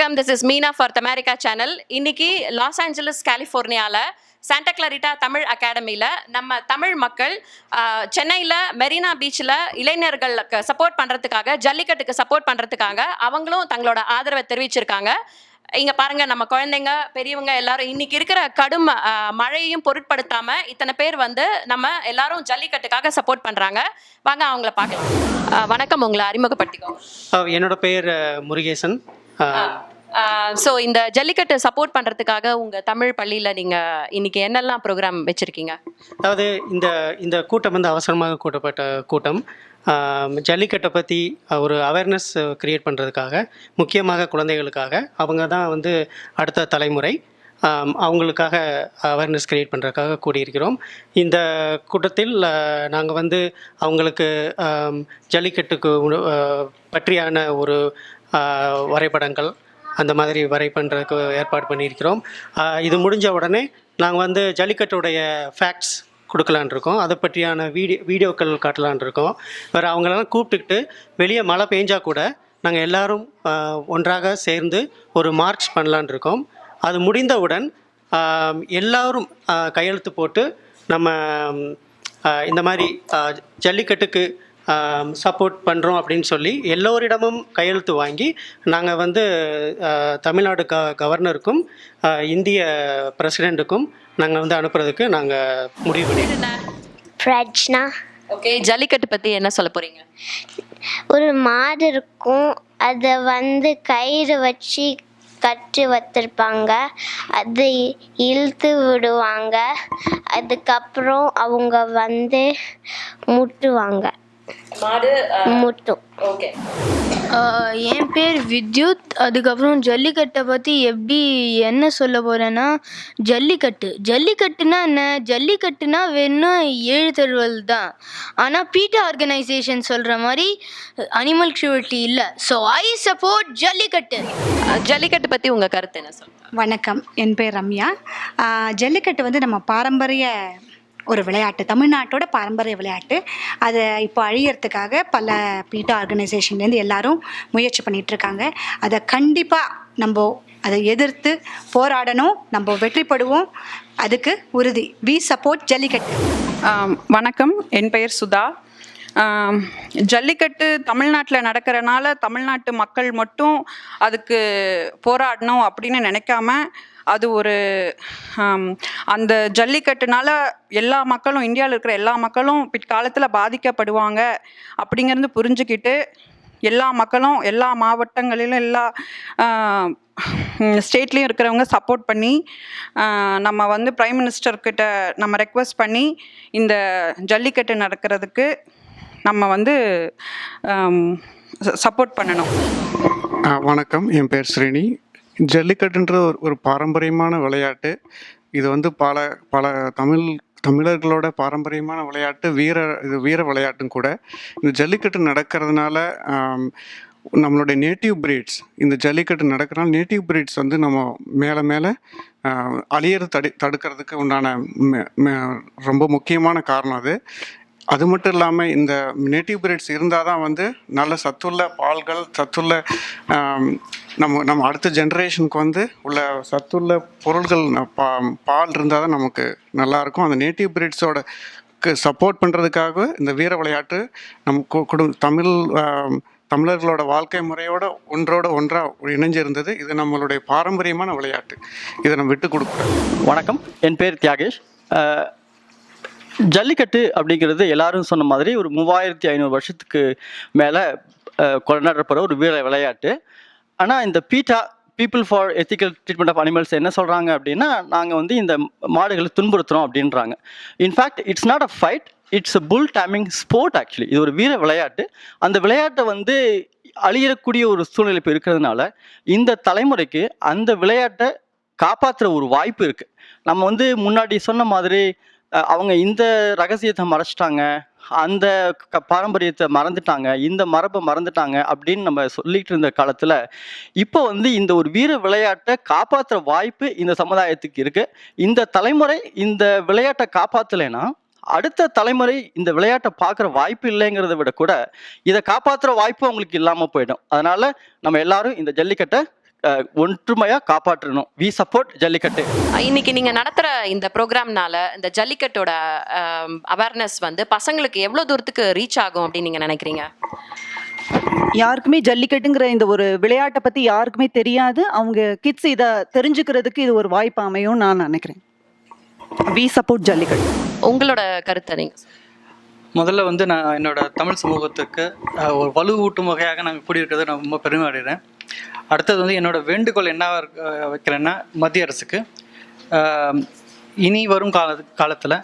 வணக்கம். This is Meena for தமேரிக்கா channel. இன்னைக்கு லாஸ் ஏஞ்சலஸ் கலிஃபோர்னியாவில் சாண்டா கிளாரிட்டா தமிழ் அகாடமியில் நம்ம தமிழ் மக்கள் சென்னையில் மெரினா பீச்சில் இளைஞர்களுக்கு சப்போர்ட் பண்ணுறதுக்காக, ஜல்லிக்கட்டுக்கு சப்போர்ட் பண்ணுறதுக்காக அவங்களும் தங்களோட ஆதரவை தெரிவிச்சிருக்காங்க. இங்கே பாருங்கள், நம்ம குழந்தைங்க பெரியவங்க எல்லாரும் இன்னைக்கு இருக்கிற கடும் மழையையும் பொருட்படுத்தாமல் இத்தனை பேர் வந்து நம்ம எல்லாரும் ஜல்லிக்கட்டுக்காக சப்போர்ட் பண்ணுறாங்க. வாங்க அவங்கள பார்க்கலாம். வணக்கம், உங்களை அறிமுகப்படுத்திக்கோங்க. என்னோட பெயர் முருகேசன். ஸோ இந்த ஜல்லிக்கட்டு சப்போர்ட் பண்ணுறதுக்காக உங்கள் தமிழ் பள்ளியில் நீங்கள் இன்னைக்கு என்னெல்லாம் ப்ரோக்ராம் வச்சுருக்கீங்க? அதாவது இந்த கூட்டம் வந்து அவசரமாக கூட்டப்பட்ட கூட்டம். ஜல்லிக்கட்டை பற்றி ஒரு அவேர்னஸ் க்ரியேட் பண்ணுறதுக்காக, முக்கியமாக குழந்தைகளுக்காக. அவங்க தான் வந்து அடுத்த தலைமுறை. அவங்களுக்காக அவேர்னஸ் க்ரியேட் பண்ணுறதுக்காக கூடியிருக்கிறோம். இந்த கூட்டத்தில் நாங்கள் வந்து அவங்களுக்கு ஜல்லிக்கட்டுக்கு பற்றியான ஒரு வரைபடங்கள் அந்த மாதிரி பண்ணுறதுக்கு ஏற்பாடு பண்ணியிருக்கிறோம். இது முடிஞ்ச உடனே நாங்கள் வந்து ஜல்லிக்கட்டுடைய ஃபேக்ட்ஸ் கொடுக்கலான் இருக்கோம். அதை பற்றியான வீடியோக்கள் காட்டலான் இருக்கோம். வேறு அவங்களெல்லாம் கூப்பிட்டுக்கிட்டு வெளியே மழை பெஞ்சா கூட நாங்கள் எல்லோரும் ஒன்றாக சேர்ந்து ஒரு மார்ச் பண்ணலான் இருக்கோம். அது முடிந்தவுடன் எல்லோரும் கையெழுத்து போட்டு நம்ம இந்த மாதிரி ஜல்லிக்கட்டுக்கு சப்போர்ட் பண்ணுறோம் அப்படின்னு சொல்லி எல்லோரிடமும் கையெழுத்து வாங்கி நாங்கள் வந்து தமிழ்நாடு கவர்னருக்கும் இந்திய பிரசிடெண்ட்டுக்கும் நாங்கள் வந்து அனுப்புறதுக்கு நாங்கள் முடிவு பண்ணிட்டோம். ஓகே, ஜல்லிக்கட்டு பற்றி என்ன சொல்ல போகிறீங்க? ஒரு மாடு இருக்கும், அதை வந்து கயிறு வச்சு கட்டி வச்சிருப்பாங்க, அதை இழுத்து விடுவாங்க, அதுக்கப்புறம் அவங்க வந்து முட்டுவாங்க. மாடு முட்டும். ஓகே. என் பேர் வித்யுத். அதுக்கப்புறம் ஜல்லிக்கட்டை பற்றி என்ன சொல்ல போகிறேன்னா, ஜல்லிக்கட்டுனா என்ன? ஜல்லிக்கட்டுனா வேணும் 7 தழுவல் தான். ஆனால் பீட்டா ஆர்கனைசேஷன் சொல்கிற மாதிரி அனிமல் க்ரூவல்ட்டி இல்லை. So I support jallikattu. Jallikattu பற்றி உங்கள் கருத்து என்ன சொல்லுங்கள்? வணக்கம், என் பேர் ரம்யா. ஜல்லிக்கட்டு வந்து நம்ம பாரம்பரிய ஒரு விளையாட்டு, தமிழ்நாட்டோட பாரம்பரிய விளையாட்டு. அதை இப்போ அழியறதுக்காக பல பீட்டா ஆர்கனைசேஷன்லேருந்து எல்லாரும் முயற்சி பண்ணிகிட்ருக்காங்க. அதை கண்டிப்பாக நம்ம அதை எதிர்த்து போராடணும். நம்ம வெற்றிப்படுவோம், அதுக்கு உறுதி. We support Jallikattu. வணக்கம், என் பெயர் சுதா. ஜல்லிக்கட்டு தமிழ்நாட்டில் நடக்கிறனால தமிழ்நாட்டு மக்கள் மட்டும் அதுக்கு போராடணும் அப்படின்னு நினைக்காம, அது ஒரு அந்த ஜல்லிக்கட்டுனால எல்லா மக்களும், இந்தியாவில் இருக்கிற எல்லா மக்களும் பிற்காலத்தில் பாதிக்கப்படுவாங்க அப்படிங்கிறது புரிஞ்சுக்கிட்டு எல்லா மக்களும் எல்லா மாவட்டங்களிலும் எல்லா ஸ்டேட்லேயும் இருக்கிறவங்க சப்போர்ட் பண்ணி நம்ம வந்து பிரைம் மினிஸ்டர்கிட்ட நம்ம ரெக்வெஸ்ட் பண்ணி இந்த ஜல்லிக்கட்டு நடக்கிறதுக்கு நம்ம வந்து சப்போர்ட் பண்ணணும். வணக்கம், என் பேர் ஸ்ரீனி. ஜல்லிக்கட்டுன்ற ஒரு பாரம்பரியமான விளையாட்டு. இது வந்து பல தமிழர்களோட பாரம்பரியமான விளையாட்டு, இது வீர விளையாட்டும் கூட. இந்த ஜல்லிக்கட்டு நடக்கிறதுனால நம்மளுடைய நேட்டிவ் பிரீட்ஸ், இந்த ஜல்லிக்கட்டு நடக்கிறனால நேட்டிவ் பிரீட்ஸ் வந்து நம்ம மேலே அழியறது தடுக்கிறதுக்கு உண்டான ரொம்ப முக்கியமான காரணம் அது. அது மட்டும் இல்லாமல் இந்த நேட்டிவ் பிரீட்ஸ் இருந்தால் தான் வந்து நல்ல சத்துள்ள பால்கள், சத்துள்ள நம்ம அடுத்த ஜென்ரேஷனுக்கு வந்து உள்ள சத்துள்ள பொருள்கள், பால் இருந்தால் தான் நமக்கு நல்லாயிருக்கும். அந்த நேட்டிவ் பிரீட்ஸோட சப்போர்ட் பண்ணுறதுக்காக இந்த வீர விளையாட்டு நம்ம தமிழர்களோட வாழ்க்கை முறையோட ஒன்றாக இணைஞ்சிருந்தது. இது நம்மளுடைய பாரம்பரியமான விளையாட்டு. இதை நம்ம விட்டு கொடுக்குறோம். வணக்கம், என் பேர் தியாகேஷ். ஜல்லிக்கட்டு அப்படிங்கிறது எல்லாரும் சொன்ன மாதிரி ஒரு 3500 வருஷத்துக்கு மேலே கொண்டாடப்படுற ஒரு வீர விளையாட்டு. ஆனால் இந்த people for ethical treatment of animals என்ன சொல்கிறாங்க அப்படின்னா, நாங்கள் வந்து இந்த மாடுகளை துன்புறுத்துகிறோம் அப்படின்றாங்க. In fact it's not a fight, it's a bull taming sport. Actually இது ஒரு வீர விளையாட்டு. அந்த விளையாட்டை வந்து அழியக்கூடிய ஒரு சூழ்நிலை இப்போ இருக்கிறதுனால இந்த தலைமுறைக்கு அந்த விளையாட்டை காப்பாற்றுற ஒரு வாய்ப்பு இருக்குது. நம்ம வந்து முன்னாடி சொன்ன மாதிரி அவங்க இந்த ரகசியத்தை மறைச்சிட்டாங்க, அந்த பாரம்பரியத்தை மறந்துட்டாங்க, இந்த மரபை மறந்துட்டாங்க அப்படின்னு நம்ம சொல்லிட்டு இருந்த காலத்தில் இப்போ வந்து இந்த ஒரு வீர விளையாட்டை காப்பாற்றுற வாய்ப்பு இந்த சமுதாயத்துக்கு இருக்குது. இந்த தலைமுறை இந்த விளையாட்டை காப்பாற்றலைன்னா அடுத்த தலைமுறை இந்த விளையாட்டை பார்க்குற வாய்ப்பு இல்லைங்கிறத விட கூட இதை காப்பாற்றுற வாய்ப்பு அவங்களுக்கு இல்லாமல் போயிடும். அதனால் நம்ம எல்லாரும் இந்த ஜல்லிக்கட்டை ஒற்றுமையாக காப்பாற்றணும். We support Jallikattu. இன்னைக்கு நீங்க நடத்துற இந்த ப்ரோக்ராம்னால இந்த ஜல்லிக்கட்டோட அவேர்னஸ் வந்து பசங்களுக்கு எவ்வளவு தூரத்துக்கு ரீச் ஆகும் அப்படின்னு நீங்க நினைக்கிறீங்க? யாருக்குமே ஜல்லிக்கட்டுங்கிற இந்த ஒரு விளையாட்டை பற்றி யாருக்குமே தெரியாது. அவங்க கிட்ஸ் இதை தெரிஞ்சுக்கிறதுக்கு இது ஒரு வாய்ப்பு அமையும் நான் நினைக்கிறேன். We support Jallikattu. உங்களோட கருத்தை நீங்க முதல்ல வந்து நான் என்னோட தமிழ் சமூகத்துக்கு ஒரு வலுவூட்டும் வகையாக நாங்கள் கூடியிருக்கிறது நான் ரொம்ப பெருமை அடைகிறேன். அடுத்தது வந்து என்னோட வேண்டுகோள் என்ன வைக்கிறேன்னா, மத்திய அரசுக்கு இனி வரும் காலத்தில்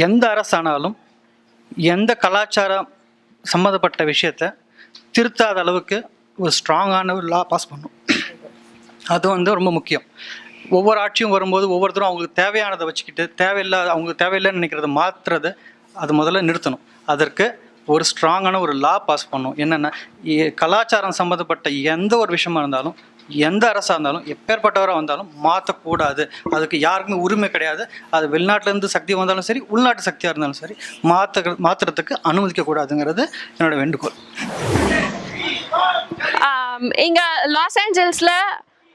எந்த அரசானாலும் எந்த கலாச்சாரம் சம்மந்தப்பட்ட விஷயத்தை திருத்தாத அளவுக்கு ஒரு ஸ்ட்ராங்கான ஒரு லா பாஸ் பண்ணும். அது வந்து ரொம்ப முக்கியம். ஒவ்வொரு ஆட்சியும் வரும்போது ஒவ்வொருத்தரும் அவங்களுக்கு தேவையானதை வச்சுக்கிட்டு அவங்களுக்கு தேவையில்லைன்னு நினைக்கிறத மாற்றுறது அது முதல்ல நிறுத்தணும். அதற்கு ஒரு ஸ்ட்ராங்கான ஒரு லா பாஸ் பண்ணும். என்னென்னா, கலாச்சாரம் சம்மந்தப்பட்ட எந்த ஒரு விஷயமா இருந்தாலும் எந்த அரசாக இருந்தாலும் எப்பேற்பட்டவராக வந்தாலும் மாற்றக்கூடாது. அதுக்கு யாருக்குமே உரிமை கிடையாது. அது வெளிநாட்டிலேருந்து சக்தி வந்தாலும் சரி, உள்நாட்டு சக்தியாக இருந்தாலும் சரி, மாற்றுறதுக்கு அனுமதிக்கக்கூடாதுங்கிறது என்னோட வேண்டுகோள். இங்க லாஸ் ஏஞ்சல்ஸ்ல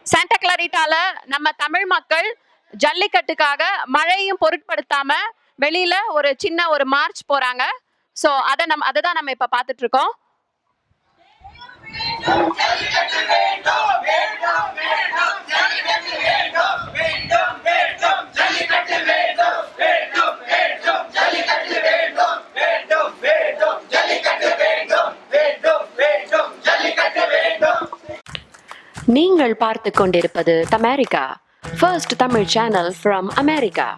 சாண்டா கிளாரிட்டால நம்ம தமிழ் மக்கள் ஜல்லிக்கட்டுக்காக மழையும் பொருட்படுத்தாம வெளியில ஒரு சின்ன ஒரு மார்ச் போறாங்க. ஸோ அதை தான் நம்ம இப்ப பார்த்துட்டு இருக்கோம். நீங்கள் பார்த்து கொண்டிருப்பது Tamil Tamil channel from America.